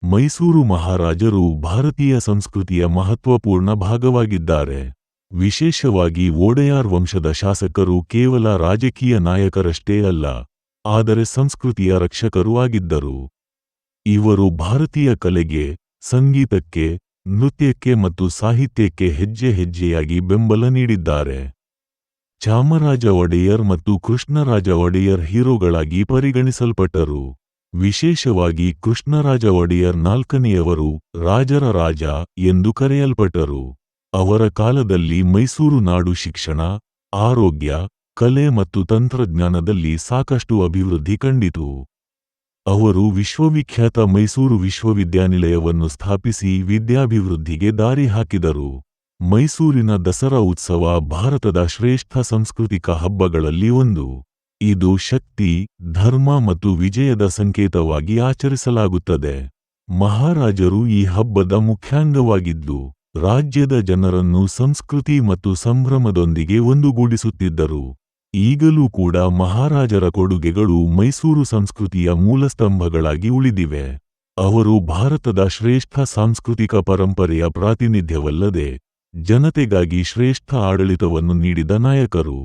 ಮೈಸೂರು ಮಹಾರಾಜರು ಭಾರತೀಯ ಸಂಸ್ಕೃತಿಯ ಮಹತ್ವಪೂರ್ಣ ಭಾಗವಾಗಿದ್ದಾರೆ. ವಿಶೇಷವಾಗಿ ಒಡೆಯರ್ ವಂಶದ ಶಾಸಕರು ಕೇವಲ ರಾಜಕೀಯ ನಾಯಕರಷ್ಟೇ ಅಲ್ಲ, ಆದರೆ ಸಂಸ್ಕೃತಿಯ ರಕ್ಷಕರೂ ಆಗಿದ್ದರು. ಇವರು ಭಾರತೀಯ ಕಲೆಗೆ, ಸಂಗೀತಕ್ಕೆ, ನೃತ್ಯಕ್ಕೆ ಮತ್ತು ಸಾಹಿತ್ಯಕ್ಕೆ ಹೆಜ್ಜೆ ಹೆಜ್ಜೆಯಾಗಿ ಬೆಂಬಲ ನೀಡಿದ್ದಾರೆ. ಚಾಮರಾಜ ಒಡೆಯರ್ ಮತ್ತು ಕೃಷ್ಣರಾಜ ಒಡೆಯರ್ ಹೀರೋಗಳಾಗಿ ಪರಿಗಣಿಸಲ್ಪಟ್ಟರು. ವಿಶೇಷವಾಗಿ ಕೃಷ್ಣರಾಜ ಒಡೆಯರ್ ನಾಲ್ಕನೆಯವರು, ರಾಜರ ರಾಜ ಎಂದು ಕರೆಯಲ್ಪಟ್ಟರು. ಅವರ ಕಾಲದಲ್ಲಿ ಮೈಸೂರು ನಾಡು ಶಿಕ್ಷಣ, ಆರೋಗ್ಯ, ಕಲೆ ಮತ್ತು ತಂತ್ರಜ್ಞಾನದಲ್ಲಿ ಸಾಕಷ್ಟು ಅಭಿವೃದ್ಧಿ ಕಂಡಿತು. ಅವರು ವಿಶ್ವವಿಖ್ಯಾತ ಮೈಸೂರು ವಿಶ್ವವಿದ್ಯಾನಿಲಯವನ್ನು ಸ್ಥಾಪಿಸಿ ವಿದ್ಯಾಭಿವೃದ್ಧಿಗೆ ದಾರಿ ಹಾಕಿದರು. ಮೈಸೂರಿನ ದಸರಾ ಉತ್ಸವ ಭಾರತದ ಶ್ರೇಷ್ಠ ಸಾಂಸ್ಕೃತಿಕ ಹಬ್ಬಗಳಲ್ಲಿ ಒಂದು. ಇದು ಶಕ್ತಿ, ಧರ್ಮ ಮತ್ತು ವಿಜಯದ ಸಂಕೇತವಾಗಿ ಆಚರಿಸಲಾಗುತ್ತದೆ. ಮಹಾರಾಜರು ಈ ಹಬ್ಬದ ಮುಖ್ಯಾಂಗವಾಗಿದ್ದು, ರಾಜ್ಯದ ಜನರನ್ನು ಸಂಸ್ಕೃತಿ ಮತ್ತು ಸಂಭ್ರಮದೊಂದಿಗೆ ಒಂದುಗೂಡಿಸುತ್ತಿದ್ದರು. ಈಗಲೂ ಕೂಡ ಮಹಾರಾಜರ ಕೊಡುಗೆಗಳು ಮೈಸೂರು ಸಂಸ್ಕೃತಿಯ ಮೂಲಸ್ತಂಭಗಳಾಗಿ ಉಳಿದಿವೆ. ಅವರು ಭಾರತದ ಶ್ರೇಷ್ಠ ಸಾಂಸ್ಕೃತಿಕ ಪರಂಪರೆಯ ಪ್ರಾತಿನಿಧ್ಯವಲ್ಲದೆ, ಜನತೆಗಾಗಿ ಶ್ರೇಷ್ಠ ಆಡಳಿತವನ್ನು ನೀಡಿದ ನಾಯಕರು.